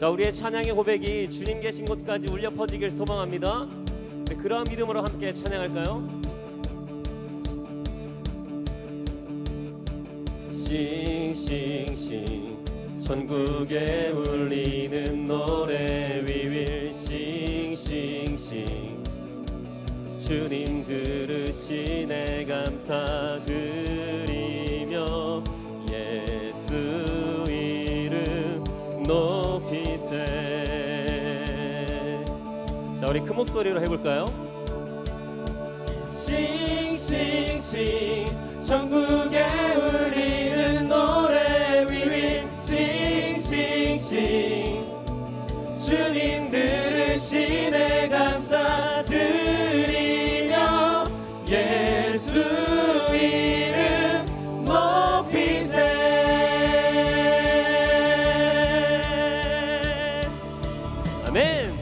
자, 우리의 찬양의 고백이 주님 계신 곳까지 울려 퍼지길 소망합니다. 네, 그러한 믿음으로 함께 찬양할까요? 싱싱싱 전국에 울리는 노래 We will 싱싱싱 주님 들으시네 감사드리며 예수 이름 높이세. 자, 우리 큰 목소리로 해볼까요? 싱싱싱 전국에 울리는 노래 We will 싱싱싱 주님 들으시네 감사드리며 예수 이름 높이세. 아멘.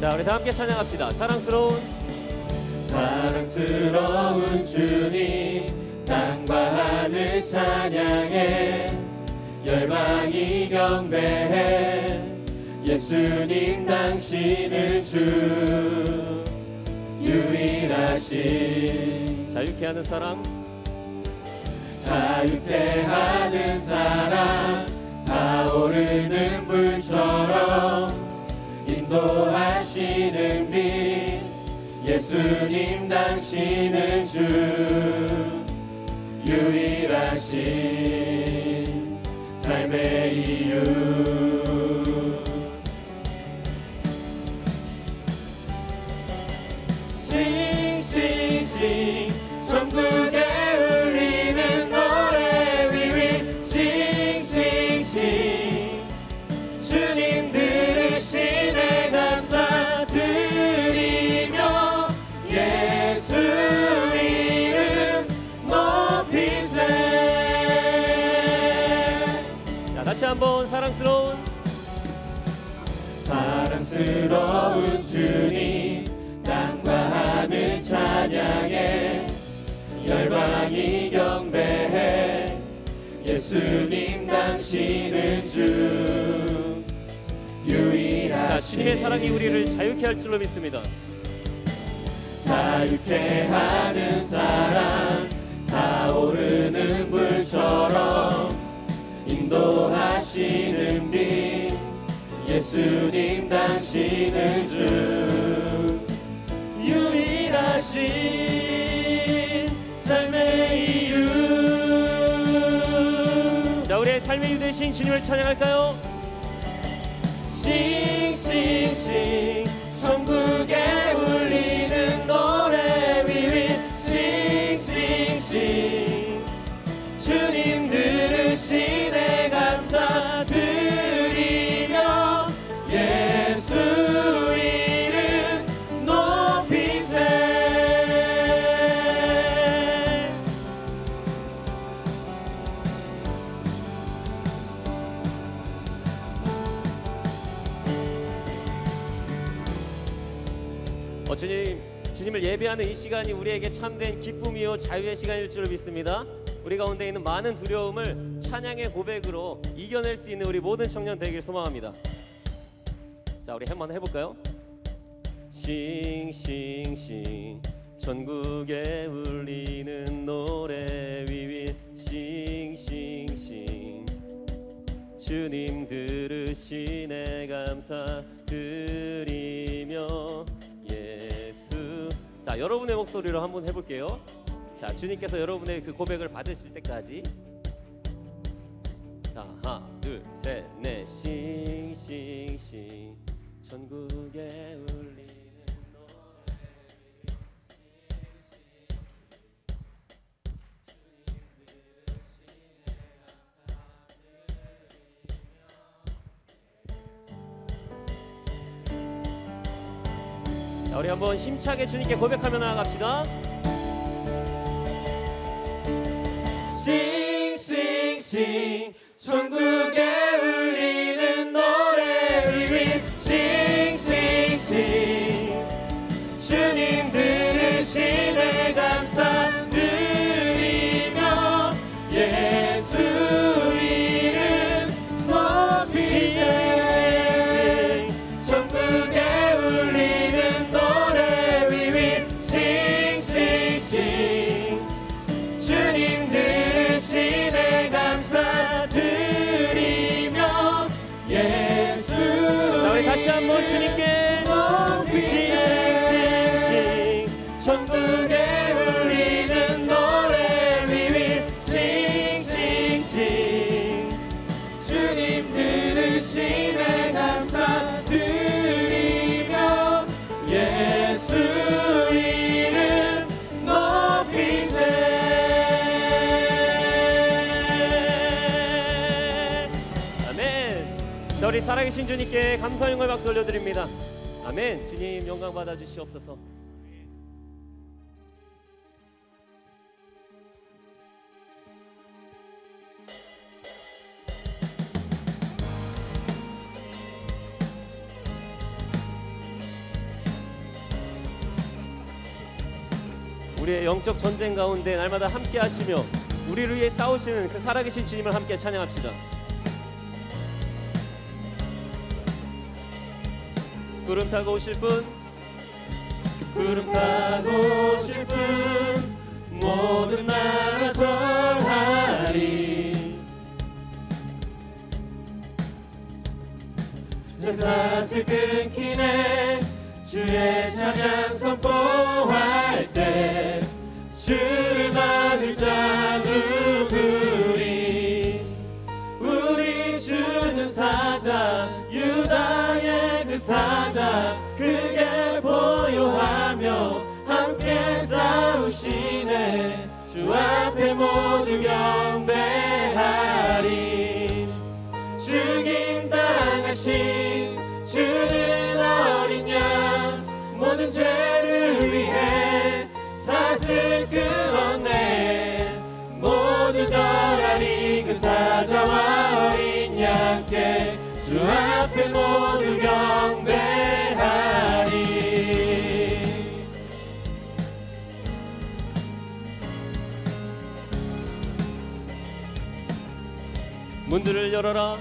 자, 우리 다 함께 찬양합시다. 사랑스러운 주님 땅과 하늘 찬양해 열방이 경배해 예수님 당신은 주 유일하신 자유케 하는 사랑 타오르는 불처럼 인도하시는 빛 예수님 당신은 주 유일하신 삶의 이유. 싱싱싱 전국에 울리는 노래 We will 싱싱싱 주님 들으시네 감사드리며 예수 이름 높이세. 자, 다시 한번 사랑스러운 주님 땅과 하늘 찬양해 열방이 경배해 예수님 당신은 주 유일하신. 자, 주님의 사랑이 우리를 자유케 할 줄로 믿습니다. 자유케 하는 사랑 타오르는 불처럼 인도하시는 빛 예수님 당신은 주 유일하신 삶의 이유. 자, 우리의 삶의 이유 되신 주님을 찬양할까요? 싱싱싱 전국에 울리는 노래 We will 싱싱싱 주님 들으시네 감사드리며 예수 이름 높이세. 주님을 예배하는 이 시간이 우리에게 참된 기쁨이요 자유의 시간일 줄 믿습니다. 우리 가운데 있는 많은 두려움을 찬양의 고백으로 이겨낼 수 있는 우리 모든 청년 되길 소망합니다. 자, 우리 한번 해볼까요? 싱싱싱 전국에 울리는 노래 We will 싱싱싱 주님 들으시네 감사드리며 예수. 자, 여러분의 목소리로 한번 해볼게요. 자, 주님께서 여러분의 그 고백을 받으실 때까지. 자, 하나 둘 셋 넷 싱싱싱 전국에 울리는 자, 우리 한번 힘차게 주님께 고백하며 나아갑시다. 싱싱싱 전국에 울리는 노래 We will 싱싱싱 주님 들으시네 한번 주님께 싱싱싱 천국에 울리는 노래 위위 싱싱싱 주님 들으시네 감사드리며 예수 이름 높이세. 아멘. 자, 우리 살아계신 주님께 감사 영광 박수 올려드립니다. 아멘. 주님 영광 받아 주시옵소서. 우리의 영적 전쟁 가운데 날마다 함께 하시며 우리를 위해 싸우시는 그 살아계신 주님을 함께 찬양합시다. 구름 타고 오실 분, 구름 타고 오실 분, 모든 나라 절하리. 제사슬 끊기네 주의 찬양 선포할 때 주를 막을 자 누구리. 우리 주는 사자 유다의 그 사자 크게 보요하며 함께 싸우시네 주 앞에 모두 경배하리. 죽임 당하신 주는 어린 양 모든 죄를 위해 사슬 끊었네. 모두 절하리 그 사자와 어린 양께 주 앞에 모두 경배하리. 문들을 열어라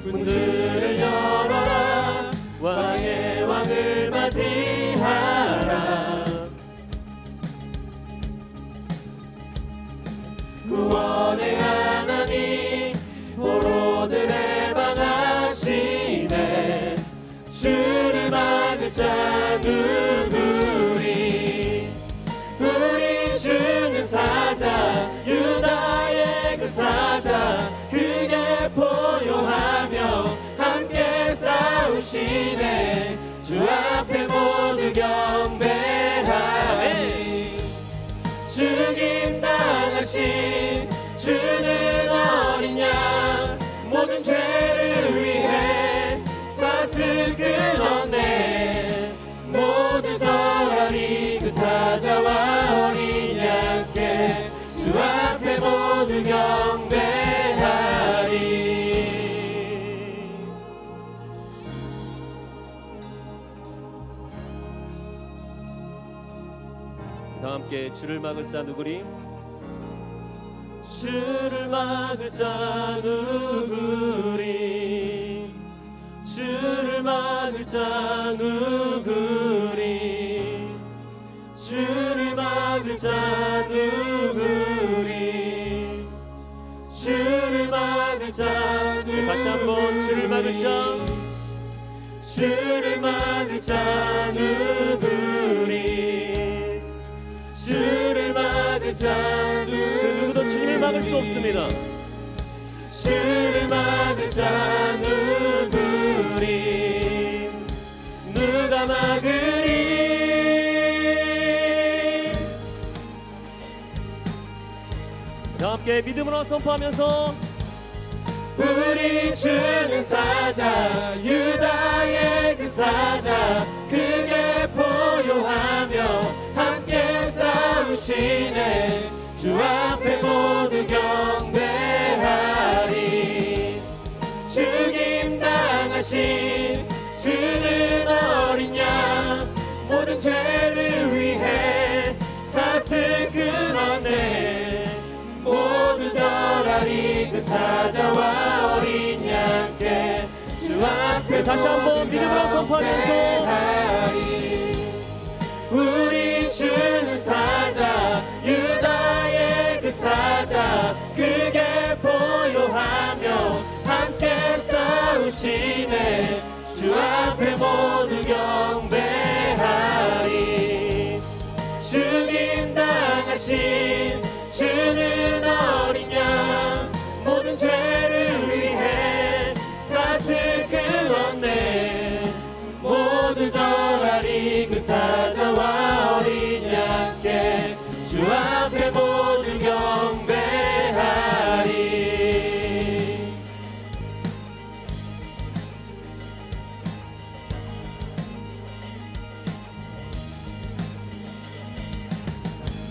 문들을 열어라 왕의 왕을 맞이하라. 구원의 하나님 포로들의 방하시네. 주를 막을 자 누구리. 우리 주는 사자 유다의 그 사자 크게 포효하며 함께 싸우시네. 주 앞에 모두 경배하리. 죽임 당하신 주는 어린 양 모든 죄를 위해 사슬 끊었네. 모두 절하리 그 사자와 어린 양께 주 앞에 모두 경배하리. 다 함께 주를 막을 자 누구리. 주를 막을 자 누구리. 주를 막을 자 누구리. 주를 막을 자 누구리. 주를 막을 자 누구리. 다시 한번 주를 막을 자. 주를 막을 자 누구리. 주를 막을 자 누구리. 누구도 주님을 막을 수 없습니다. 주를 막을 자 누구리. 누가 막으리. 다 함께 믿음으로 선포하면서 우리 주는 사자 유다의 그 사자 크게 포효하며 함께 싸우시네. 주 앞에 모두 경배하리. 죽임 당하신 주는 어린 양 모든 죄를 위해 사슬 끊었네. 모두 절하리 그 사자와 어린 양께 주 앞에 다시 한번 믿음으로 선포하면서 우리 주는 사자 유다의 그 사자 크게 포효하며 함께 싸우시네. 주 앞에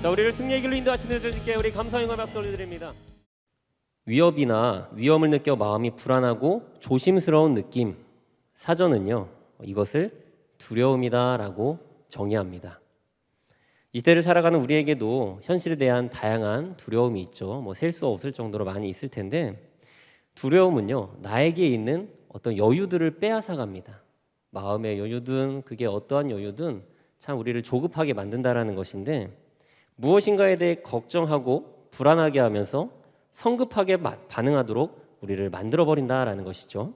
자, 우리를 승리의 길로 인도하시는 주님께 우리 감사의 박수 올려드립니다. 위협이나 위험을 느껴 마음이 불안하고 조심스러운 느낌, 사전은요 이것을 두려움이다라고 정의합니다. 이 시대를 살아가는 우리에게도 현실에 대한 다양한 두려움이 있죠. 뭐 셀 수 없을 정도로 많이 있을 텐데, 두려움은요 나에게 있는 어떤 여유들을 빼앗아갑니다. 마음의 여유든 그게 어떠한 여유든 참 우리를 조급하게 만든다라는 것인데, 무엇인가에 대해 걱정하고 불안하게 하면서 성급하게 반응하도록 우리를 만들어버린다라는 것이죠.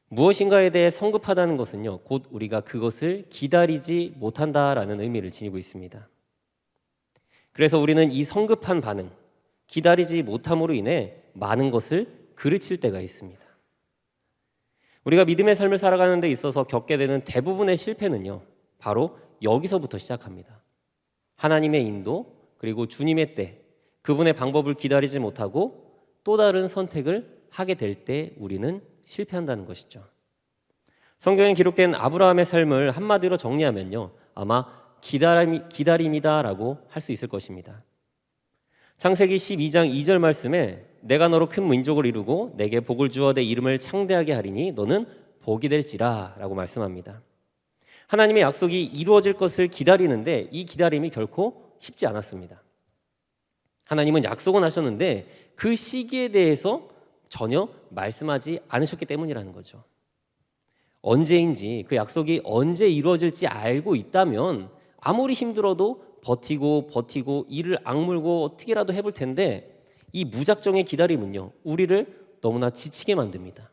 무엇인가에 대해 성급하다는 것은요 곧 우리가 그것을 기다리지 못한다라는 의미를 지니고 있습니다. 그래서 우리는 이 성급한 반응, 기다리지 못함으로 인해 많은 것을 그르칠 때가 있습니다. 우리가 믿음의 삶을 살아가는 데 있어서 겪게 되는 대부분의 실패는요 바로 여기서부터 시작합니다. 하나님의 인도, 그리고 주님의 때, 그분의 방법을 기다리지 못하고 또 다른 선택을 하게 될 때 우리는 실패한다는 것이죠. 성경에 기록된 아브라함의 삶을 한마디로 정리하면요 아마 기다림이다라고 할 수 있을 것입니다. 창세기 12장 2절 말씀에 내가 너로 큰 민족을 이루고 내게 복을 주어 내 이름을 창대하게 하리니 너는 복이 될지라 라고 말씀합니다. 하나님의 약속이 이루어질 것을 기다리는데 이 기다림이 결코 쉽지 않았습니다. 하나님은 약속은 하셨는데 그 시기에 대해서 전혀 말씀하지 않으셨기 때문이라는 거죠. 언제인지, 그 약속이 언제 이루어질지 알고 있다면 아무리 힘들어도 버티고 이를 악물고 어떻게라도 해볼 텐데, 이 무작정의 기다림은요 우리를 너무나 지치게 만듭니다.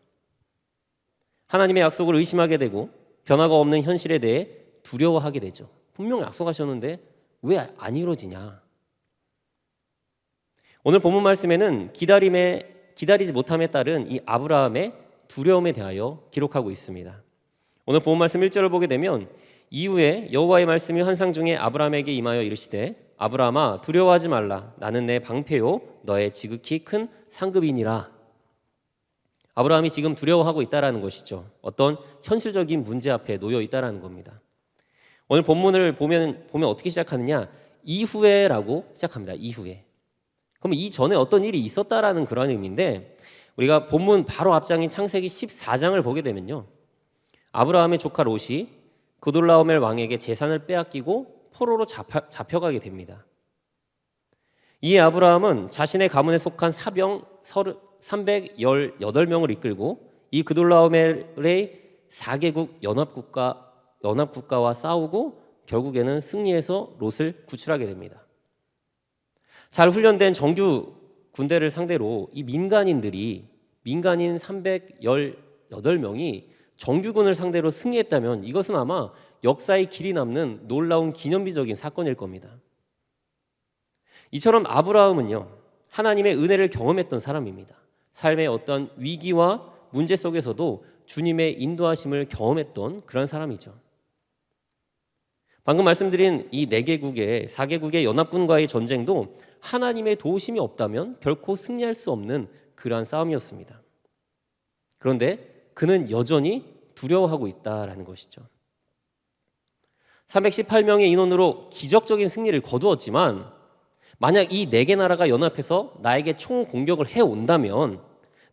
하나님의 약속을 의심하게 되고 변화가 없는 현실에 대해 두려워하게 되죠. 분명 약속하셨는데 왜 안 이루어지냐. 오늘 본문 말씀에는 기다리지 못함에 따른 이 아브라함의 두려움에 대하여 기록하고 있습니다. 오늘 본문 말씀 1절을 보게 되면, 이후에 여호와의 말씀이 환상 중에 아브라함에게 임하여 이르시되 아브라함아 두려워하지 말라. 나는 내 방패요 너의 지극히 큰 상급이니라. 아브라함이 지금 두려워하고 있다라는 것이죠. 어떤 현실적인 문제 앞에 놓여 있다라는 겁니다. 오늘 본문을 보면 어떻게 시작하느냐, 이후에라고 시작합니다. 이후에. 그럼 이전에 어떤 일이 있었다라는 그런 의미인데, 우리가 본문 바로 앞장인 창세기 14장을 보게 되면요 아브라함의 조카 롯이 그돌라오멜 왕에게 재산을 빼앗기고 포로로 잡혀가게 됩니다. 이에 아브라함은 자신의 가문에 속한 사병 318명을 이끌고 이 그돌라오멜의 4개국 연합국가와 싸우고 결국에는 승리해서 롯을 구출하게 됩니다. 잘 훈련된 정규 군대를 상대로 이 민간인 318명이 정규군을 상대로 승리했다면 이것은 아마 역사의 길이 남는 놀라운 기념비적인 사건일 겁니다. 이처럼 아브라함은요 하나님의 은혜를 경험했던 사람입니다. 삶의 어떤 위기와 문제 속에서도 주님의 인도하심을 경험했던 그런 사람이죠. 방금 말씀드린 이 4개국의 연합군과의 전쟁도 하나님의 도우심이 없다면 결코 승리할 수 없는 그러한 싸움이었습니다. 그런데 그는 여전히 두려워하고 있다라는 것이죠. 318명의 인원으로 기적적인 승리를 거두었지만 만약 이 4개 나라가 연합해서 나에게 총 공격을 해온다면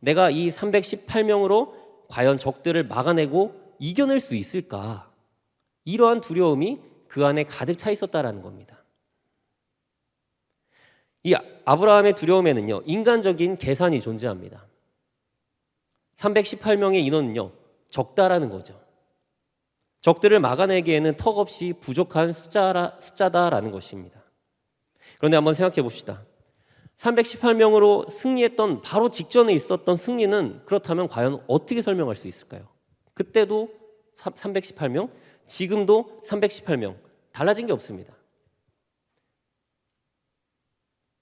내가 이 318명으로 과연 적들을 막아내고 이겨낼 수 있을까? 이러한 두려움이 그 안에 가득 차 있었다라는 겁니다. 이 아브라함의 두려움에는요 인간적인 계산이 존재합니다. 318명의 인원은요 적다라는 거죠. 적들을 막아내기에는 턱없이 부족한 숫자다라는 것입니다. 그런데 한번 생각해 봅시다. 318명으로 승리했던 바로 직전에 있었던 승리는 그렇다면 과연 어떻게 설명할 수 있을까요? 그때도 318명, 지금도 318명, 달라진 게 없습니다.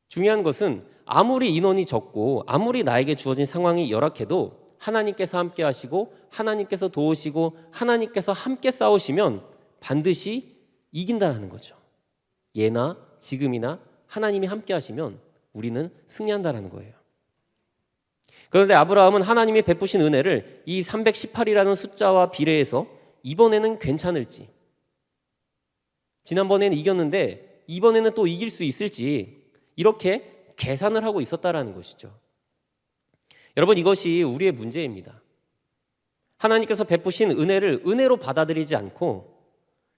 중요한 것은 아무리 인원이 적고 아무리 나에게 주어진 상황이 열악해도 하나님께서 함께 하시고 하나님께서 도우시고 하나님께서 함께 싸우시면 반드시 이긴다는 거죠. 예나 지금이나 하나님이 함께 하시면 우리는 승리한다는 거예요. 그런데 아브라함은 하나님이 베푸신 은혜를 이 318이라는 숫자와 비례해서 이번에는 괜찮을지, 지난번에는 이겼는데 이번에는 또 이길 수 있을지 이렇게 계산을 하고 있었다라는 것이죠. 여러분, 이것이 우리의 문제입니다. 하나님께서 베푸신 은혜를 은혜로 받아들이지 않고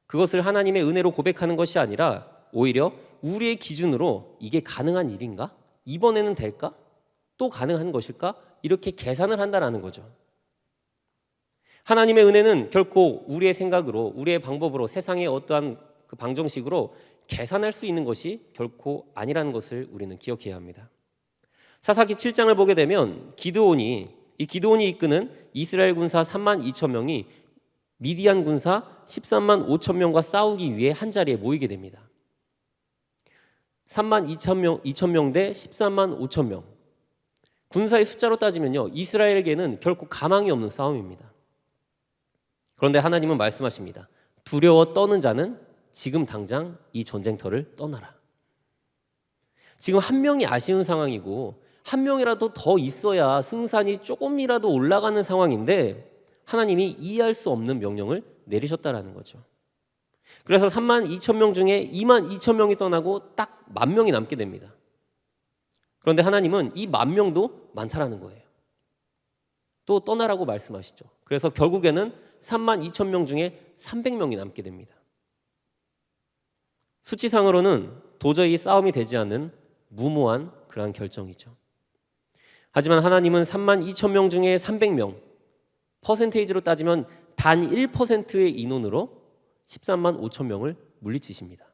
그것을 하나님의 은혜로 고백하는 것이 아니라 오히려 우리의 기준으로 이게 가능한 일인가? 이번에는 될까? 또 가능한 것일까? 이렇게 계산을 한다라는 거죠. 하나님의 은혜는 결코 우리의 생각으로, 우리의 방법으로, 세상의 어떠한 그 방정식으로 계산할 수 있는 것이 결코 아니라는 것을 우리는 기억해야 합니다. 사사기 7장을 보게 되면 기드온이 이끄는 이스라엘 군사 3만 2천 명이 미디안 군사 13만 5천 명과 싸우기 위해 한 자리에 모이게 됩니다. 3만 2천 명 대 13만 5천 명. 군사의 숫자로 따지면요, 이스라엘에게는 결코 가망이 없는 싸움입니다. 그런데 하나님은 말씀하십니다. 두려워 떠는 자는 지금 당장 이 전쟁터를 떠나라. 지금 한 명이 아쉬운 상황이고 한 명이라도 더 있어야 승산이 조금이라도 올라가는 상황인데 하나님이 이해할 수 없는 명령을 내리셨다라는 거죠. 그래서 3만 2천 명 중에 2만 2천 명이 떠나고 딱 10,000명이 남게 됩니다. 그런데 하나님은 이 10,000명도 많다라는 거예요. 또 떠나라고 말씀하시죠. 그래서 결국에는 3만 2천 명 중에 300명이 남게 됩니다. 수치상으로는 도저히 싸움이 되지 않는 무모한 그러한 결정이죠. 하지만 하나님은 3만 2천 명 중에 300명, 퍼센테이지로 따지면 단 1%의 인원으로 13만 5천 명을 물리치십니다.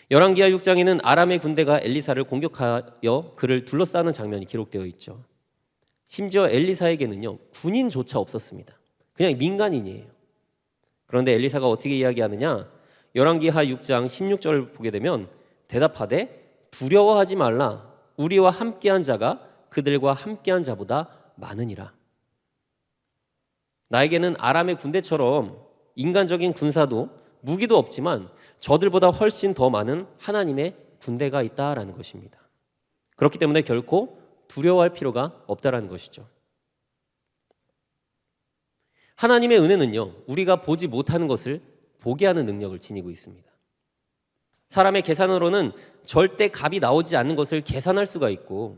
열왕기하 6장에는 아람의 군대가 엘리사를 공격하여 그를 둘러싸는 장면이 기록되어 있죠. 심지어 엘리사에게는요, 군인조차 없었습니다. 그냥 민간인이에요. 그런데 엘리사가 어떻게 이야기하느냐? 열왕기하 6장 16절을 보게 되면 대답하되 두려워하지 말라. 우리와 함께한 자가 그들과 함께한 자보다 많으니라. 나에게는 아람의 군대처럼 인간적인 군사도 무기도 없지만 저들보다 훨씬 더 많은 하나님의 군대가 있다라는 것입니다. 그렇기 때문에 결코 두려워할 필요가 없다라는 것이죠. 하나님의 은혜는요, 우리가 보지 못하는 것을 보게 하는 능력을 지니고 있습니다. 사람의 계산으로는 절대 값이 나오지 않는 것을 계산할 수가 있고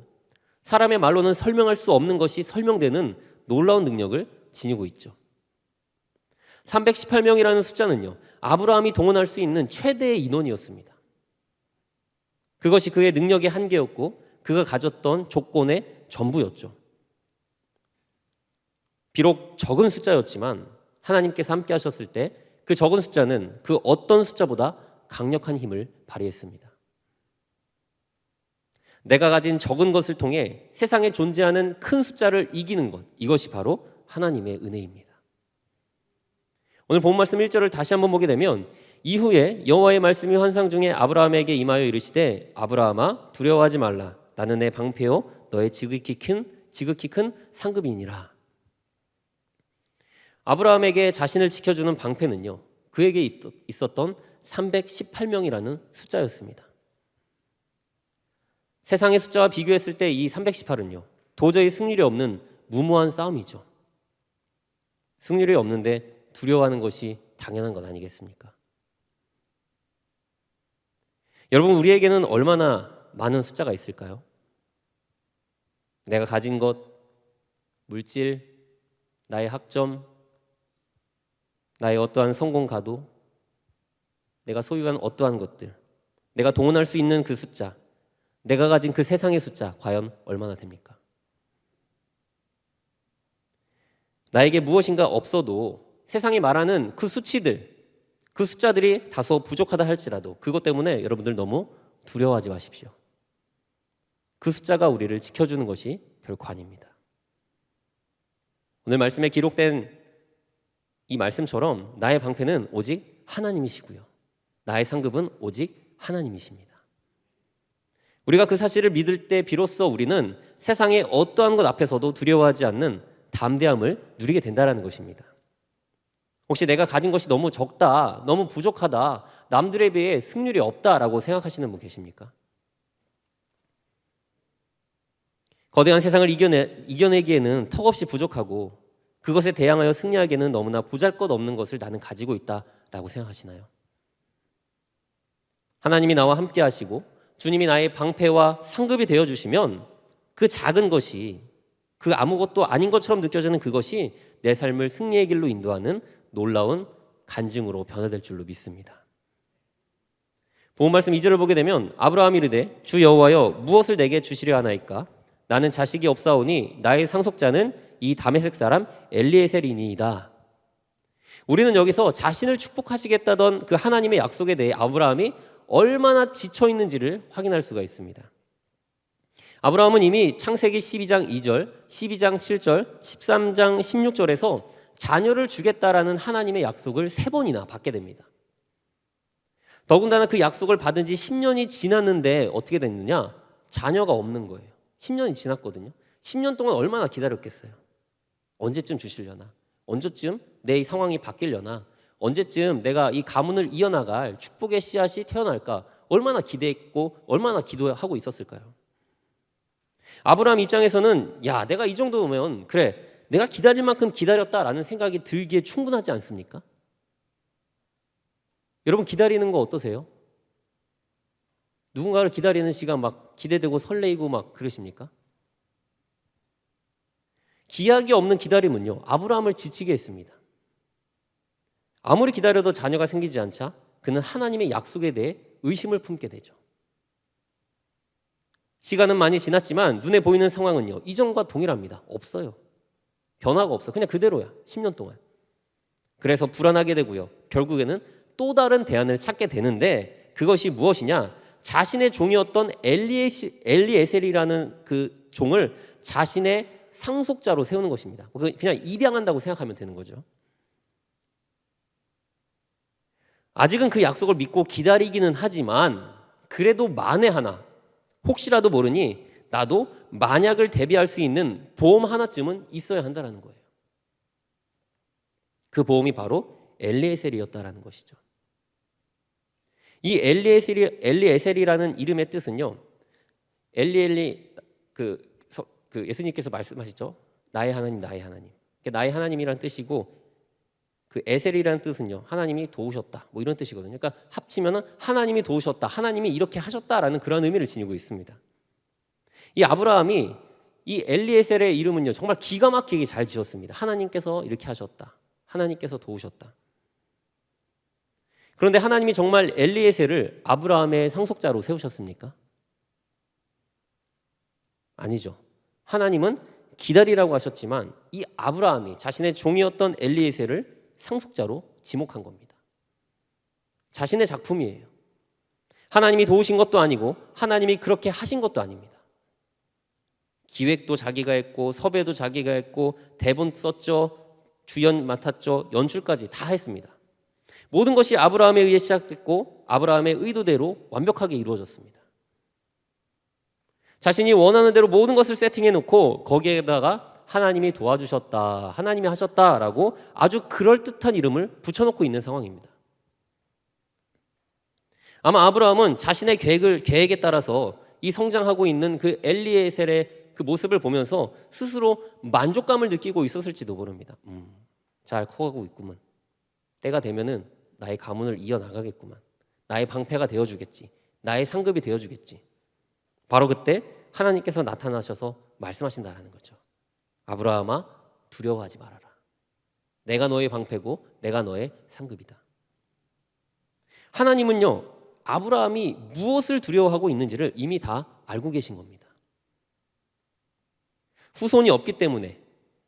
사람의 말로는 설명할 수 없는 것이 설명되는 놀라운 능력을 지니고 있죠. 318명이라는 숫자는요, 아브라함이 동원할 수 있는 최대의 인원이었습니다. 그것이 그의 능력의 한계였고 그가 가졌던 조건의 전부였죠. 비록 적은 숫자였지만 하나님께서 함께 하셨을 때 그 적은 숫자는 그 어떤 숫자보다 강력한 힘을 발휘했습니다. 내가 가진 적은 것을 통해 세상에 존재하는 큰 숫자를 이기는 것, 이것이 바로 하나님의 은혜입니다. 오늘 본 말씀 1절을 다시 한번 보게 되면 이후에 여호와의 말씀이 환상 중에 아브라함에게 임하여 이르시되 아브라함아 두려워하지 말라. 나는 내 방패요 너의 지극히 큰 상급이니라. 아브라함에게 자신을 지켜주는 방패는요, 그에게 있었던 318명이라는 숫자였습니다. 세상의 숫자와 비교했을 때 이 318은요, 도저히 승률이 없는 무모한 싸움이죠. 승률이 없는데 두려워하는 것이 당연한 것 아니겠습니까? 여러분, 우리에게는 얼마나 많은 숫자가 있을까요? 내가 가진 것, 물질, 나의 학점, 나의 어떠한 성공 가도, 내가 소유한 어떠한 것들, 내가 동원할 수 있는 그 숫자, 내가 가진 그 세상의 숫자 과연 얼마나 됩니까? 나에게 무엇인가 없어도 세상이 말하는 그 수치들, 그 숫자들이 다소 부족하다 할지라도 그것 때문에 여러분들 너무 두려워하지 마십시오. 그 숫자가 우리를 지켜주는 것이 결코 아닙니다. 오늘 말씀에 기록된 이 말씀처럼 나의 방패는 오직 하나님이시고요, 나의 상급은 오직 하나님이십니다. 우리가 그 사실을 믿을 때 비로소 우리는 세상의 어떠한 것 앞에서도 두려워하지 않는 담대함을 누리게 된다는 것입니다. 혹시 내가 가진 것이 너무 적다, 너무 부족하다, 남들에 비해 승률이 없다라고 생각하시는 분 계십니까? 거대한 세상을 이겨내기에는 턱없이 부족하고 그것에 대항하여 승리하기에는 너무나 보잘것없는 것을 나는 가지고 있다라고 생각하시나요? 하나님이 나와 함께 하시고 주님이 나의 방패와 상급이 되어주시면 그 작은 것이, 그 아무것도 아닌 것처럼 느껴지는 그것이 내 삶을 승리의 길로 인도하는 놀라운 간증으로 변화될 줄로 믿습니다. 본문 말씀 2절을 보게 되면 아브라함이 이르되 주 여호와여 무엇을 내게 주시려 하나이까? 나는 자식이 없사오니 나의 상속자는 이 다메섹 사람 엘리에셀이니이다. 우리는 여기서 자신을 축복하시겠다던 그 하나님의 약속에 대해 아브라함이 얼마나 지쳐 있는지를 확인할 수가 있습니다. 아브라함은 이미 창세기 12장 2절, 12장 7절, 13장 16절에서 자녀를 주겠다라는 하나님의 약속을 3번이나 받게 됩니다. 더군다나 그 약속을 받은 지 10년이 지났는데 어떻게 됐느냐? 자녀가 없는 거예요. 10년이 지났거든요. 10년 동안 얼마나 기다렸겠어요? 언제쯤 주시려나? 언제쯤 내 이 상황이 바뀌려나? 언제쯤 내가 이 가문을 이어나갈 축복의 씨앗이 태어날까? 얼마나 기대했고 얼마나 기도하고 있었을까요? 아브라함 입장에서는 야, 내가 이 정도면 그래, 내가 기다릴 만큼 기다렸다라는 생각이 들기에 충분하지 않습니까? 여러분 기다리는 거 어떠세요? 누군가를 기다리는 시간 막 기대되고 설레이고 막 그러십니까? 기약이 없는 기다림은요, 아브라함을 지치게 했습니다. 아무리 기다려도 자녀가 생기지 않자 그는 하나님의 약속에 대해 의심을 품게 되죠. 시간은 많이 지났지만 눈에 보이는 상황은요, 이전과 동일합니다. 없어요. 변화가 없어. 그냥 그대로야. 10년 동안. 그래서 불안하게 되고요. 결국에는 또 다른 대안을 찾게 되는데 그것이 무엇이냐? 자신의 종이었던 엘리에셀이라는 그 종을 자신의 상속자로 세우는 것입니다. 그냥 입양한다고 생각하면 되는 거죠. 아직은 그 약속을 믿고 기다리기는 하지만 그래도 만에 하나, 혹시라도 모르니 나도 만약을 대비할 수 있는 보험 하나쯤은 있어야 한다는 거예요. 그 보험이 바로 엘리에셀이었다라는 것이죠. 이 엘리에셀이라는 이름의 뜻은요, 그 예수님께서 말씀하시죠. 나의 하나님, 나의 하나님. 나의 하나님이라는 뜻이고, 그 에셀이라는 뜻은요, 하나님이 도우셨다, 뭐 이런 뜻이거든요. 그러니까 합치면은 하나님이 도우셨다, 하나님이 이렇게 하셨다라는 그런 의미를 지니고 있습니다. 이 아브라함이 이 엘리에셀의 이름은요, 정말 기가 막히게 잘 지었습니다. 하나님께서 이렇게 하셨다, 하나님께서 도우셨다. 그런데 하나님이 정말 엘리에셀을 아브라함의 상속자로 세우셨습니까? 아니죠. 하나님은 기다리라고 하셨지만 이 아브라함이 자신의 종이었던 엘리에셀을 상속자로 지목한 겁니다. 자신의 작품이에요. 하나님이 도우신 것도 아니고 하나님이 그렇게 하신 것도 아닙니다. 기획도 자기가 했고 섭외도 자기가 했고 대본 썼죠, 주연 맡았죠, 연출까지 다 했습니다. 모든 것이 아브라함에 의해 시작됐고 아브라함의 의도대로 완벽하게 이루어졌습니다. 자신이 원하는 대로 모든 것을 세팅해 놓고 거기에다가 하나님이 도와주셨다, 하나님이 하셨다라고 아주 그럴듯한 이름을 붙여놓고 있는 상황입니다. 아마 아브라함은 자신의 계획에 따라서 이 성장하고 있는 그 엘리에셀의 그 모습을 보면서 스스로 만족감을 느끼고 있었을지도 모릅니다. 잘 커가고 있구만. 때가 되면은 나의 가문을 이어나가겠구만. 나의 방패가 되어주겠지. 나의 상급이 되어주겠지. 바로 그때 하나님께서 나타나셔서 말씀하신다라는 거죠. 아브라함아, 두려워하지 말아라. 내가 너의 방패고 내가 너의 상급이다. 하나님은요, 아브라함이 무엇을 두려워하고 있는지를 이미 다 알고 계신 겁니다. 후손이 없기 때문에,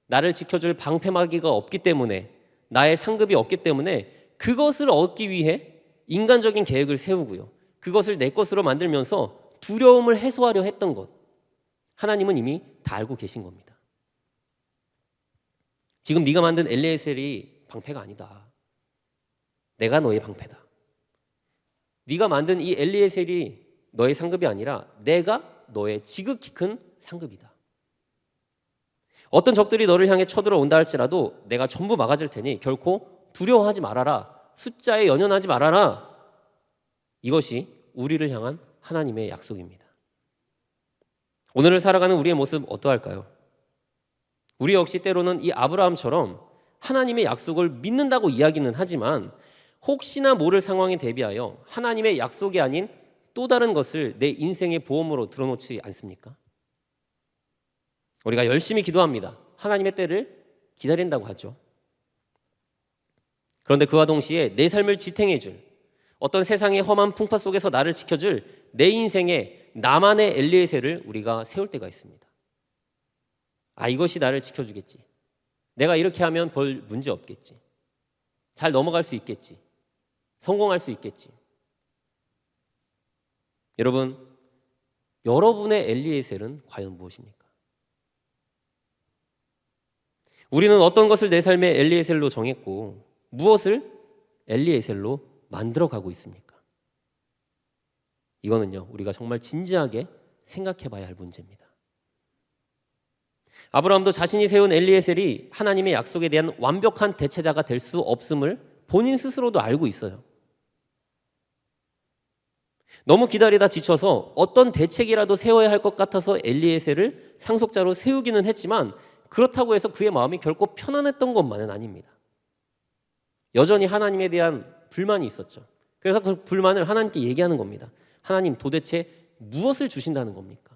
나를 지켜줄 방패막이가 없기 때문에, 나의 상급이 없기 때문에 그것을 얻기 위해 인간적인 계획을 세우고요, 그것을 내 것으로 만들면서 두려움을 해소하려 했던 것, 하나님은 이미 다 알고 계신 겁니다. 지금 네가 만든 엘리에셀이 방패가 아니다. 내가 너의 방패다. 네가 만든 이 엘리에셀이 너의 상급이 아니라 내가 너의 지극히 큰 상급이다. 어떤 적들이 너를 향해 쳐들어온다 할지라도 내가 전부 막아줄 테니 결코 두려워하지 말아라. 숫자에 연연하지 말아라. 이것이 우리를 향한 하나님의 약속입니다. 오늘을 살아가는 우리의 모습 어떠할까요? 우리 역시 때로는 이 아브라함처럼 하나님의 약속을 믿는다고 이야기는 하지만 혹시나 모를 상황에 대비하여 하나님의 약속이 아닌 또 다른 것을 내 인생의 보험으로 들어놓지 않습니까? 우리가 열심히 기도합니다. 하나님의 때를 기다린다고 하죠. 그런데 그와 동시에 내 삶을 지탱해줄, 어떤 세상의 험한 풍파 속에서 나를 지켜줄 내 인생의 나만의 엘리에셀을 우리가 세울 때가 있습니다. 이것이 나를 지켜주겠지. 내가 이렇게 하면 별 문제 없겠지. 잘 넘어갈 수 있겠지. 성공할 수 있겠지. 여러분, 여러분의 엘리에셀은 과연 무엇입니까? 우리는 어떤 것을 내 삶의 엘리에셀로 정했고 무엇을 엘리에셀로 만들어가고 있습니까? 이거는요, 우리가 정말 진지하게 생각해 봐야 할 문제입니다. 아브라함도 자신이 세운 엘리에셀이 하나님의 약속에 대한 완벽한 대체자가 될 수 없음을 본인 스스로도 알고 있어요. 너무 기다리다 지쳐서 어떤 대책이라도 세워야 할 것 같아서 엘리에셀을 상속자로 세우기는 했지만 그렇다고 해서 그의 마음이 결코 편안했던 것만은 아닙니다. 여전히 하나님에 대한 불만이 있었죠. 그래서 그 불만을 하나님께 얘기하는 겁니다. 하나님, 도대체 무엇을 주신다는 겁니까?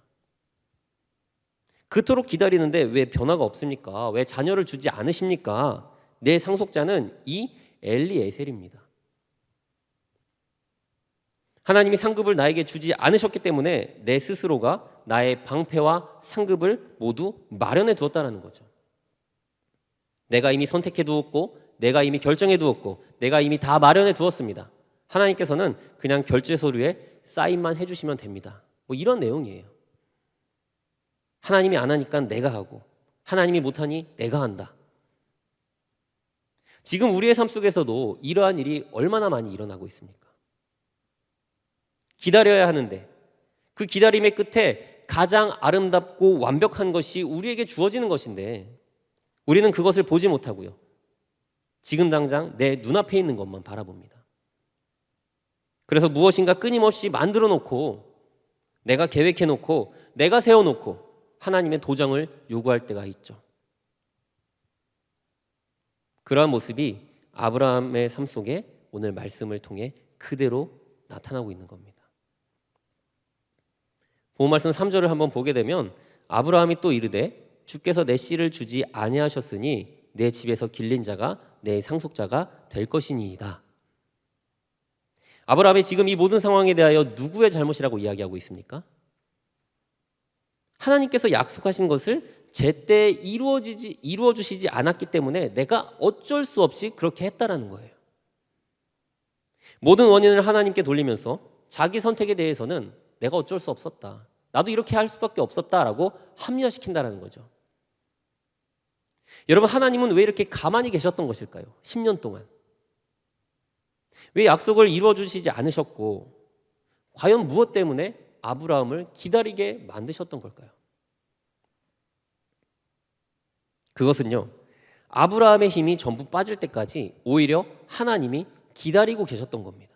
그토록 기다리는데 왜 변화가 없습니까? 왜 자녀를 주지 않으십니까? 내 상속자는 이 엘리에셀입니다. 하나님이 상급을 나에게 주지 않으셨기 때문에 내 스스로가 나의 방패와 상급을 모두 마련해 두었다는 거죠. 내가 이미 선택해 두었고, 내가 이미 결정해 두었고, 내가 이미 다 마련해 두었습니다. 하나님께서는 그냥 결제 서류에 사인만 해주시면 됩니다. 뭐 이런 내용이에요. 하나님이 안 하니까 내가 하고, 하나님이 못하니 내가 한다. 지금 우리의 삶 속에서도 이러한 일이 얼마나 많이 일어나고 있습니까? 기다려야 하는데 그 기다림의 끝에 가장 아름답고 완벽한 것이 우리에게 주어지는 것인데 우리는 그것을 보지 못하고요. 지금 당장 내 눈앞에 있는 것만 바라봅니다. 그래서 무엇인가 끊임없이 만들어 놓고 내가 계획해 놓고 내가 세워 놓고 하나님의 도장을 요구할 때가 있죠. 그러한 모습이 아브라함의 삶 속에 오늘 말씀을 통해 그대로 나타나고 있는 겁니다. 본 말씀 3절을 한번 보게 되면 아브라함이 또 이르되 주께서 내 씨를 주지 아니하셨으니 내 집에서 길린 자가 내 상속자가 될 것이니이다. 아브라함이 지금 이 모든 상황에 대하여 누구의 잘못이라고 이야기하고 있습니까? 하나님께서 약속하신 것을 제때 이루어 주시지 않았기 때문에 내가 어쩔 수 없이 그렇게 했다라는 거예요. 모든 원인을 하나님께 돌리면서 자기 선택에 대해서는 내가 어쩔 수 없었다. 나도 이렇게 할 수밖에 없었다라고 합리화시킨다라는 거죠. 여러분, 하나님은 왜 이렇게 가만히 계셨던 것일까요? 10년 동안. 왜 약속을 이루어 주시지 않으셨고 과연 무엇 때문에 아브라함을 기다리게 만드셨던 걸까요? 그것은요, 아브라함의 힘이 전부 빠질 때까지 오히려 하나님이 기다리고 계셨던 겁니다.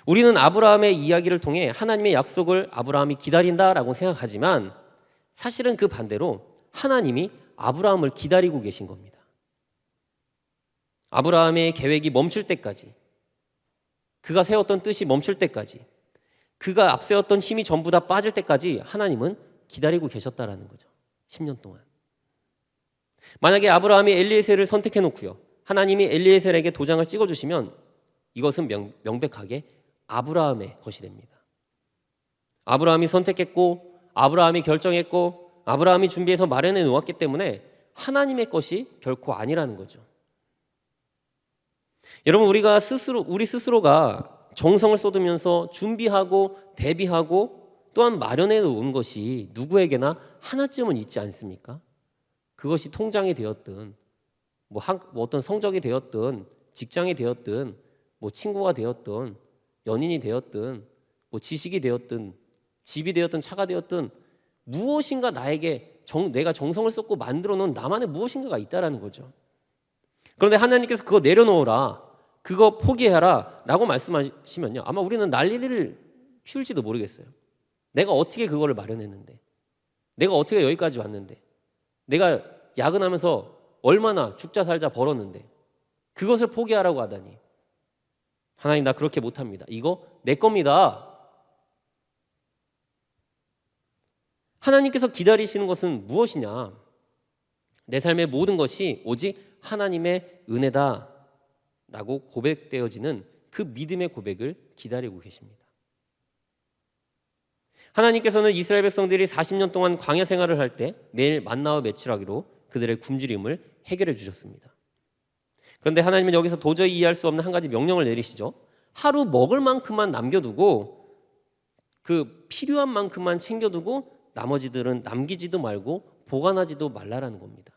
우리는 아브라함의 이야기를 통해 하나님의 약속을 아브라함이 기다린다라고 생각하지만 사실은 그 반대로 하나님이 아브라함을 기다리고 계신 겁니다. 아브라함의 계획이 멈출 때까지, 그가 세웠던 뜻이 멈출 때까지, 그가 앞세웠던 힘이 전부 다 빠질 때까지 하나님은 기다리고 계셨다라는 거죠. 10년 동안. 만약에 아브라함이 엘리에셀을 선택해 놓고요, 하나님이 엘리에셀에게 도장을 찍어주시면 이것은 명백하게 아브라함의 것이 됩니다. 아브라함이 선택했고 아브라함이 결정했고 아브라함이 준비해서 마련해 놓았기 때문에 하나님의 것이 결코 아니라는 거죠. 여러분, 우리 스스로가 정성을 쏟으면서 준비하고 대비하고 또한 마련해 놓은 것이 누구에게나 하나쯤은 있지 않습니까? 그것이 통장이 되었든 뭐 어떤 성적이 되었든 직장이 되었든 뭐 친구가 되었든 연인이 되었든 뭐 지식이 되었든 집이 되었든 차가 되었든 무엇인가 나에게 내가 정성을 쏟고 만들어 놓은 나만의 무엇인가가 있다라는 거죠. 그런데 하나님께서 그거 내려놓으라, 그거 포기해라 라고 말씀하시면요, 아마 우리는 난리를 피울지도 모르겠어요. 내가 어떻게 그거를 마련했는데, 내가 어떻게 여기까지 왔는데, 내가 야근하면서 얼마나 죽자 살자 벌었는데 그것을 포기하라고 하다니. 하나님, 나 그렇게 못합니다. 이거 내 겁니다. 하나님께서 기다리시는 것은 무엇이냐? 내 삶의 모든 것이 오직 하나님의 은혜다 라고 고백되어지는 그 믿음의 고백을 기다리고 계십니다. 하나님께서는 이스라엘 백성들이 40년 동안 광야 생활을 할 때 매일 만나와 메추라기로 그들의 굶주림을 해결해 주셨습니다. 그런데 하나님은 여기서 도저히 이해할 수 없는 한 가지 명령을 내리시죠. 하루 먹을 만큼만 남겨두고 그 필요한 만큼만 챙겨두고 나머지들은 남기지도 말고 보관하지도 말라라는 겁니다.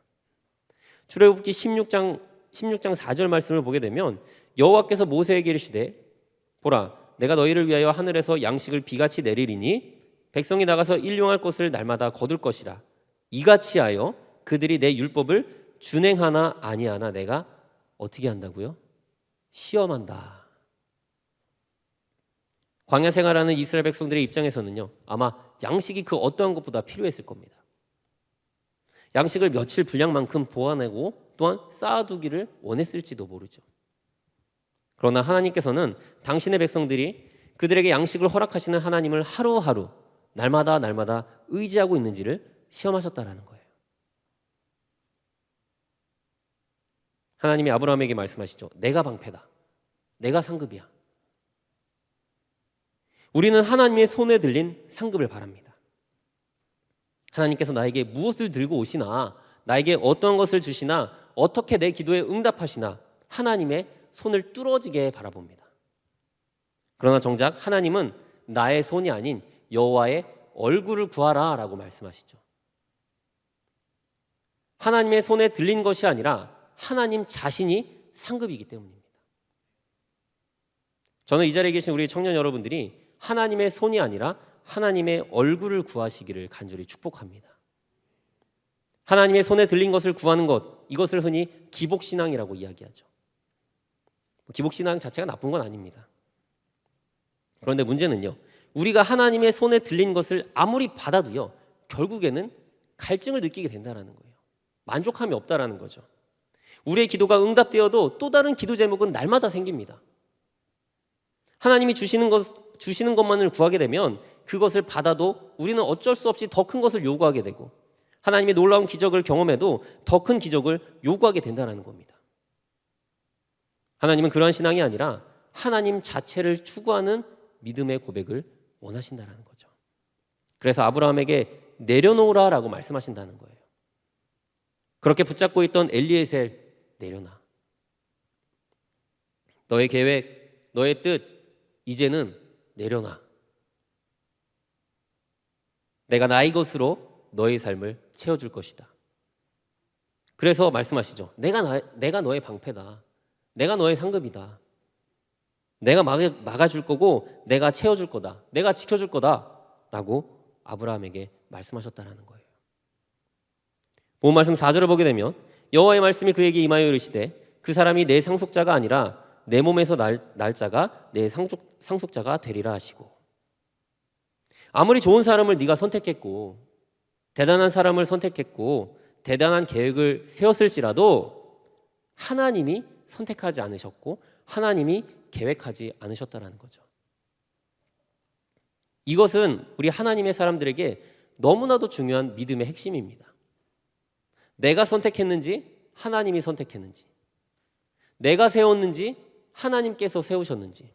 출애굽기 16장 4절 말씀을 보게 되면 여호와께서 모세에게 이르시되 보라, 내가 너희를 위하여 하늘에서 양식을 비같이 내리리니 백성이 나가서 일용할 것을 날마다 거둘 것이라. 이같이 하여 그들이 내 율법을 준행하나 아니하나 내가 어떻게 한다고요? 시험한다. 광야 생활하는 이스라엘 백성들의 입장에서는요, 아마 양식이 그 어떠한 것보다 필요했을 겁니다. 양식을 며칠 분량만큼 보관하고 또한 쌓아두기를 원했을지도 모르죠. 그러나 하나님께서는 당신의 백성들이 그들에게 양식을 허락하시는 하나님을 하루하루 날마다 의지하고 있는지를 시험하셨다라는 거예요. 하나님이 아브라함에게 말씀하시죠. 내가 방패다. 내가 상급이야. 우리는 하나님의 손에 들린 상급을 바랍니다. 하나님께서 나에게 무엇을 들고 오시나, 나에게 어떤 것을 주시나, 어떻게 내 기도에 응답하시나 하나님의 손을 뚫어지게 바라봅니다. 그러나 정작 하나님은 나의 손이 아닌 여호와의 얼굴을 구하라 라고 말씀하시죠. 하나님의 손에 들린 것이 아니라 하나님 자신이 상급이기 때문입니다. 저는 이 자리에 계신 우리 청년 여러분들이 하나님의 손이 아니라 하나님의 얼굴을 구하시기를 간절히 축복합니다. 하나님의 손에 들린 것을 구하는 것, 이것을 흔히 기복신앙이라고 이야기하죠. 기복신앙 자체가 나쁜 건 아닙니다. 그런데 문제는요, 우리가 하나님의 손에 들린 것을 아무리 받아도요, 결국에는 갈증을 느끼게 된다는 거예요. 만족함이 없다라는 거죠. 우리의 기도가 응답되어도 또 다른 기도 제목은 날마다 생깁니다. 하나님이 주시는 것만을 구하게 되면 그것을 받아도 우리는 어쩔 수 없이 더 큰 것을 요구하게 되고, 하나님의 놀라운 기적을 경험해도 더 큰 기적을 요구하게 된다는 겁니다. 하나님은 그러한 신앙이 아니라 하나님 자체를 추구하는 믿음의 고백을 원하신다는 거죠. 그래서 아브라함에게 내려놓으라라고 말씀하신다는 거예요. 그렇게 붙잡고 있던 엘리에셀, 내려놔. 너의 계획, 너의 뜻, 이제는 내려놔. 내가 나의 것으로 너의 삶을 채워줄 것이다. 그래서 말씀하시죠. 내가 너의 방패다. 내가 너의 상급이다. 내가 막아줄 거고 내가 채워줄 거다. 내가 지켜줄 거다. 라고 아브라함에게 말씀하셨다는 거예요. 본 말씀 4절을 보게 되면 여호와의 말씀이 그에게 임하여 이르시되 그 사람이 내 상속자가 아니라 내 몸에서 날 자가 내 상속자가 되리라 하시고, 아무리 좋은 사람을 네가 선택했고 대단한 사람을 선택했고 대단한 계획을 세웠을지라도 하나님이 선택하지 않으셨고 하나님이 계획하지 않으셨다라는 거죠. 이것은 우리 하나님의 사람들에게 너무나도 중요한 믿음의 핵심입니다. 내가 선택했는지 하나님이 선택했는지, 내가 세웠는지 하나님께서 세우셨는지,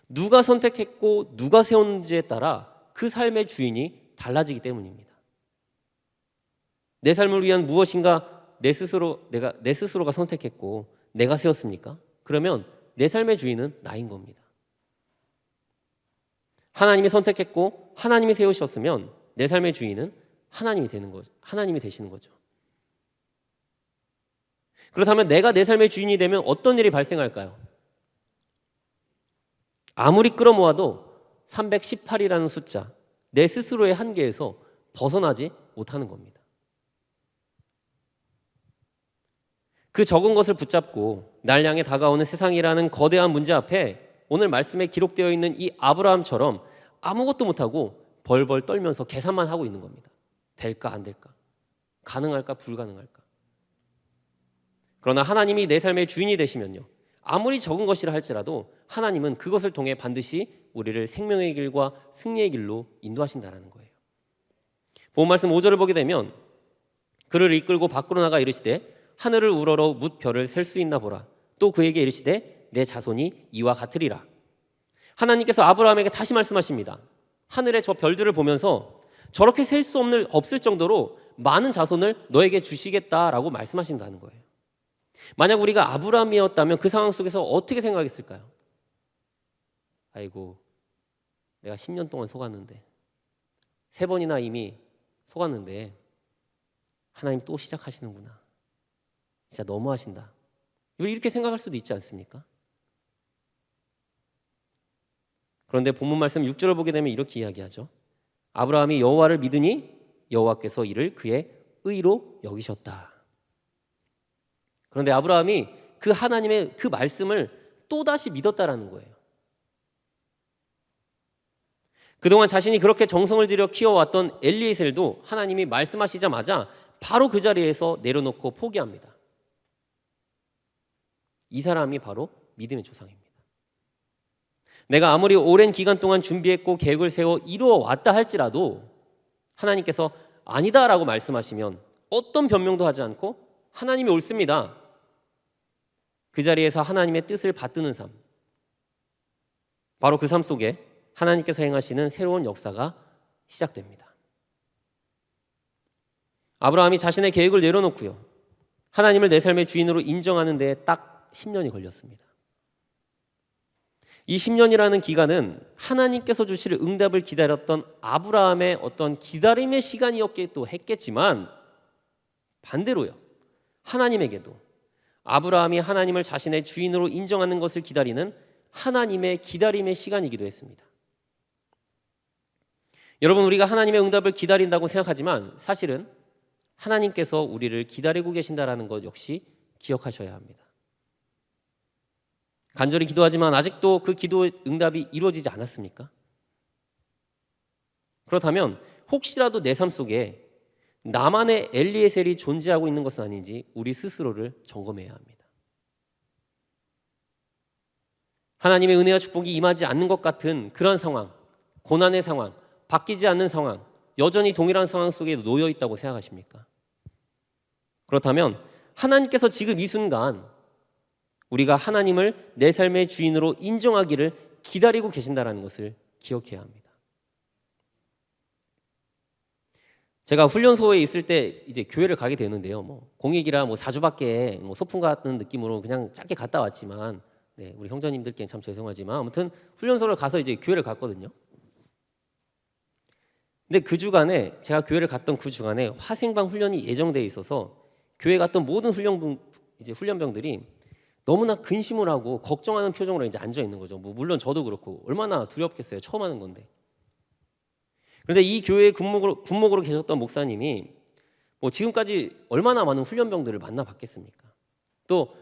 누가 선택했고 누가 세웠는지에 따라 그 삶의 주인이 달라지기 때문입니다. 내 삶을 위한 무엇인가 내 스스로가 선택했고 내가 세웠습니까? 그러면 내 삶의 주인은 나인 겁니다. 하나님이 선택했고 하나님이 세우셨으면 내 삶의 주인은 하나님이 되시는 거죠. 그렇다면 내가 내 삶의 주인이 되면 어떤 일이 발생할까요? 아무리 끌어모아도 318이라는 숫자, 내 스스로의 한계에서 벗어나지 못하는 겁니다. 그 적은 것을 붙잡고 날 향해 다가오는 세상이라는 거대한 문제 앞에 오늘 말씀에 기록되어 있는 이 아브라함처럼 아무것도 못하고 벌벌 떨면서 계산만 하고 있는 겁니다. 될까 안 될까? 가능할까 불가능할까? 그러나 하나님이 내 삶의 주인이 되시면요, 아무리 적은 것이라 할지라도 하나님은 그것을 통해 반드시 우리를 생명의 길과 승리의 길로 인도하신다라는 거예요. 본문 말씀 5절을 보게 되면 그를 이끌고 밖으로 나가 이르시되 하늘을 우러러 뭇 별을 셀 수 있나 보라. 또 그에게 이르시되 내 자손이 이와 같으리라. 하나님께서 아브라함에게 다시 말씀하십니다. 하늘의 저 별들을 보면서 저렇게 셀 수 없을 정도로 많은 자손을 너에게 주시겠다라고 말씀하신다는 거예요. 만약 우리가 아브라함이었다면 그 상황 속에서 어떻게 생각했을까요? 아이고, 내가 10년 동안 속았는데, 3번이나 이미 속았는데 하나님 또 시작하시는구나. 진짜 너무하신다. 이렇게 생각할 수도 있지 않습니까? 그런데 본문 말씀 6절을 보게 되면 이렇게 이야기하죠. 아브라함이 여호와를 믿으니 여호와께서 이를 그의 의로 여기셨다. 그런데 아브라함이 그 하나님의 그 말씀을 또다시 믿었다라는 거예요. 그동안 자신이 그렇게 정성을 들여 키워왔던 엘리에셀도 하나님이 말씀하시자마자 바로 그 자리에서 내려놓고 포기합니다. 이 사람이 바로 믿음의 조상입니다. 내가 아무리 오랜 기간 동안 준비했고 계획을 세워 이루어 왔다 할지라도 하나님께서 아니다라고 말씀하시면 어떤 변명도 하지 않고 하나님이 옳습니다. 그 자리에서 하나님의 뜻을 받드는 삶, 바로 그 삶 속에 하나님께서 행하시는 새로운 역사가 시작됩니다. 아브라함이 자신의 계획을 내려놓고요, 하나님을 내 삶의 주인으로 인정하는 데에 딱 10년이 걸렸습니다. 이 10년이라는 기간은 하나님께서 주실 응답을 기다렸던 아브라함의 어떤 기다림의 시간이었기도 했겠지만, 반대로요, 하나님에게도 아브라함이 하나님을 자신의 주인으로 인정하는 것을 기다리는 하나님의 기다림의 시간이기도 했습니다. 여러분, 우리가 하나님의 응답을 기다린다고 생각하지만 사실은 하나님께서 우리를 기다리고 계신다라는 것 역시 기억하셔야 합니다. 간절히 기도하지만 아직도 그 기도 응답이 이루어지지 않았습니까? 그렇다면 혹시라도 내 삶 속에 나만의 엘리에셀이 존재하고 있는 것은 아닌지 우리 스스로를 점검해야 합니다. 하나님의 은혜와 축복이 임하지 않는 것 같은 그런 상황, 고난의 상황, 바뀌지 않는 상황, 여전히 동일한 상황 속에 놓여 있다고 생각하십니까? 그렇다면 하나님께서 지금 이 순간 우리가 하나님을 내 삶의 주인으로 인정하기를 기다리고 계신다는 것을 기억해야 합니다. 제가 훈련소에 있을 때 이제 교회를 가게 되는데요. 공익이라 4주밖에 소풍 같은 느낌으로 그냥 짧게 갔다 왔지만, 우리 형제님들께는 참 죄송하지만 아무튼 훈련소를 가서 이제 교회를 갔거든요. 근데 그 주간에, 제가 교회를 갔던 그 주간에 화생방 훈련이 예정되어 있어서 교회 갔던 모든 훈련병들이 너무나 근심을 하고 걱정하는 표정으로 이제 앉아 있는 거죠. 물론 저도 그렇고 얼마나 두렵겠어요. 처음 하는 건데. 그런데 이 교회에 군목으로 계셨던 목사님이 지금까지 얼마나 많은 훈련병들을 만나봤겠습니까? 또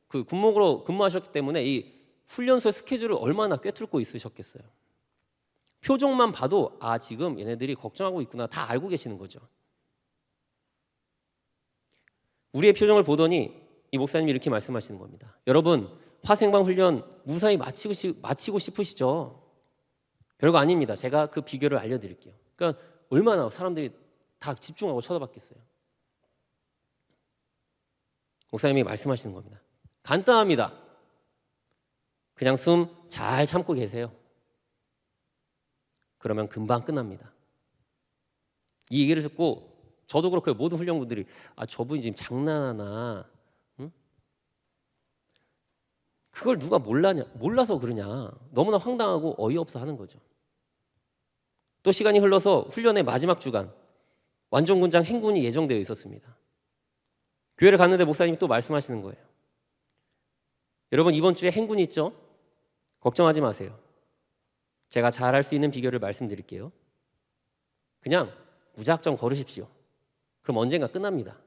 그 군목으로 근무하셨기 때문에 이 훈련소 스케줄을 얼마나 꿰뚫고 있으셨겠어요. 표정만 봐도 지금 얘네들이 걱정하고 있구나, 다 알고 계시는 거죠. 우리의 표정을 보더니 이 목사님이 이렇게 말씀하시는 겁니다. 여러분, 화생방 훈련 무사히 마치고 싶으시죠? 별거 아닙니다. 제가 그 비결을 알려드릴게요. 그러니까 얼마나 사람들이 다 집중하고 쳐다봤겠어요. 목사님이 말씀하시는 겁니다. 간단합니다. 그냥 숨 잘 참고 계세요. 그러면 금방 끝납니다. 이 얘기를 듣고 저도 그렇고 모든 훈련군들이 저분이 지금 장난하나? 응? 그걸 누가 몰라서 그러냐? 너무나 황당하고 어이없어 하는 거죠. 또 시간이 흘러서 훈련의 마지막 주간, 완전군장 행군이 예정되어 있었습니다. 교회를 갔는데 목사님이 또 말씀하시는 거예요. 여러분, 이번 주에 행군이 있죠? 걱정하지 마세요. 제가 잘할 수 있는 비결을 말씀드릴게요. 그냥 무작정 걸으십시오. 그럼 언젠가 끝납니다.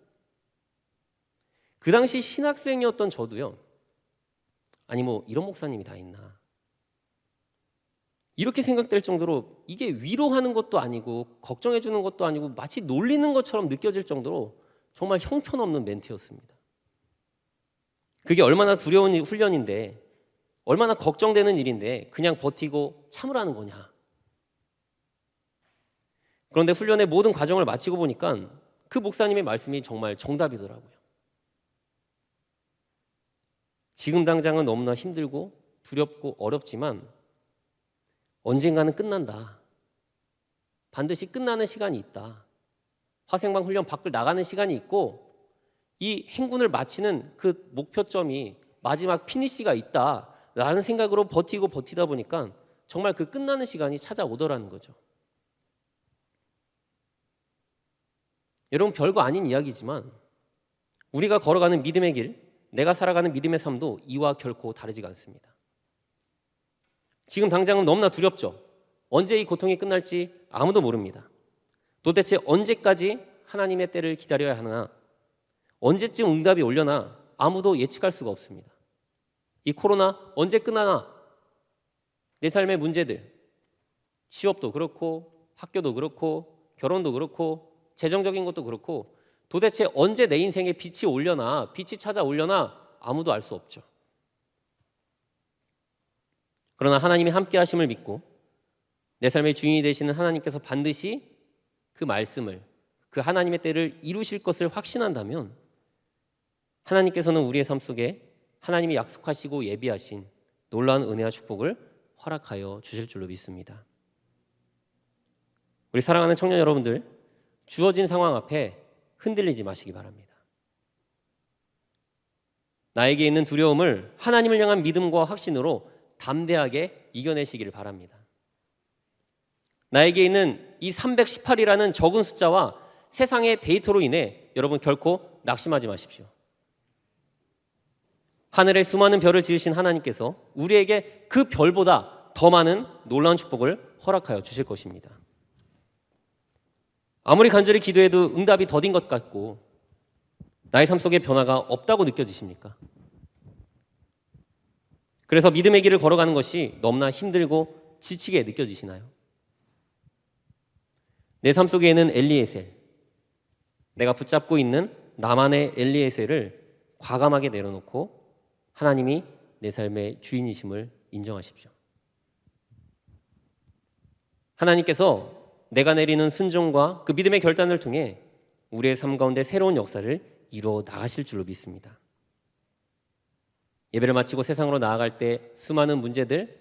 그 당시 신학생이었던 저도요, 이런 목사님이 다 있나, 이렇게 생각될 정도로 이게 위로하는 것도 아니고 걱정해 주는 것도 아니고 마치 놀리는 것처럼 느껴질 정도로 정말 형편없는 멘트였습니다. 그게 얼마나 두려운 훈련인데, 얼마나 걱정되는 일인데 그냥 버티고 참으라는 거냐. 그런데 훈련의 모든 과정을 마치고 보니까 그 목사님의 말씀이 정말 정답이더라고요. 지금 당장은 너무나 힘들고 두렵고 어렵지만 언젠가는 끝난다. 반드시 끝나는 시간이 있다. 화생방 훈련 밖을 나가는 시간이 있고 이 행군을 마치는 그 목표점이 마지막 피니시가 있다라는 생각으로 버티고 버티다 보니까 정말 그 끝나는 시간이 찾아오더라는 거죠. 여러분, 별거 아닌 이야기지만 우리가 걸어가는 믿음의 길, 내가 살아가는 믿음의 삶도 이와 결코 다르지가 않습니다. 지금 당장은 너무나 두렵죠. 언제 이 고통이 끝날지 아무도 모릅니다. 도대체 언제까지 하나님의 때를 기다려야 하나, 언제쯤 응답이 오려나 아무도 예측할 수가 없습니다. 이 코로나 언제 끝나나, 내 삶의 문제들, 취업도 그렇고 학교도 그렇고 결혼도 그렇고 재정적인 것도 그렇고 도대체 언제 내 인생에 빛이 오려나, 빛이 찾아오려나 아무도 알 수 없죠. 그러나 하나님이 함께 하심을 믿고 내 삶의 주인이 되시는 하나님께서 반드시 그 말씀을, 그 하나님의 때를 이루실 것을 확신한다면 하나님께서는 우리의 삶 속에 하나님이 약속하시고 예비하신 놀라운 은혜와 축복을 허락하여 주실 줄로 믿습니다. 우리 사랑하는 청년 여러분들, 주어진 상황 앞에 흔들리지 마시기 바랍니다. 나에게 있는 두려움을 하나님을 향한 믿음과 확신으로 담대하게 이겨내시기를 바랍니다. 나에게 있는 이 318이라는 적은 숫자와 세상의 데이터로 인해 여러분 결코 낙심하지 마십시오. 하늘에 수많은 별을 지으신 하나님께서 우리에게 그 별보다 더 많은 놀라운 축복을 허락하여 주실 것입니다. 아무리 간절히 기도해도 응답이 더딘 것 같고 나의 삶 속에 변화가 없다고 느껴지십니까? 그래서 믿음의 길을 걸어가는 것이 너무나 힘들고 지치게 느껴지시나요? 내 삶 속에 있는 엘리에셀, 내가 붙잡고 있는 나만의 엘리에셀을 과감하게 내려놓고 하나님이 내 삶의 주인이심을 인정하십시오. 하나님께서 내가 내리는 순종과 그 믿음의 결단을 통해 우리의 삶 가운데 새로운 역사를 이루어 나가실 줄로 믿습니다. 예배를 마치고 세상으로 나아갈 때 수많은 문제들,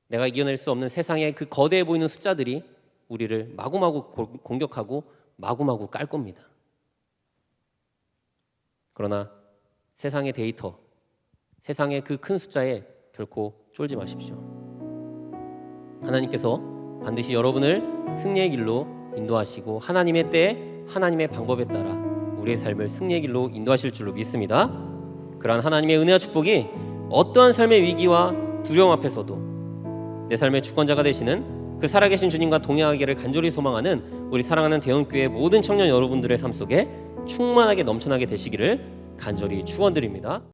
내가 이겨낼 수 없는 세상의 그 거대해 보이는 숫자들이 우리를 마구마구 공격하고 마구마구 깔 겁니다. 그러나 세상의 데이터, 세상의 그 큰 숫자에 결코 쫄지 마십시오. 하나님께서 반드시 여러분을 승리의 길로 인도하시고 하나님의 때에 하나님의 방법에 따라 우리의 삶을 승리의 길로 인도하실 줄로 믿습니다. 그러한 하나님의 은혜와 축복이 어떠한 삶의 위기와 두려움 앞에서도 내 삶의 주권자가 되시는 그 살아계신 주님과 동행하기를 간절히 소망하는 우리 사랑하는 대원교회 모든 청년 여러분들의 삶 속에 충만하게 넘쳐나게 되시기를 간절히 축원드립니다.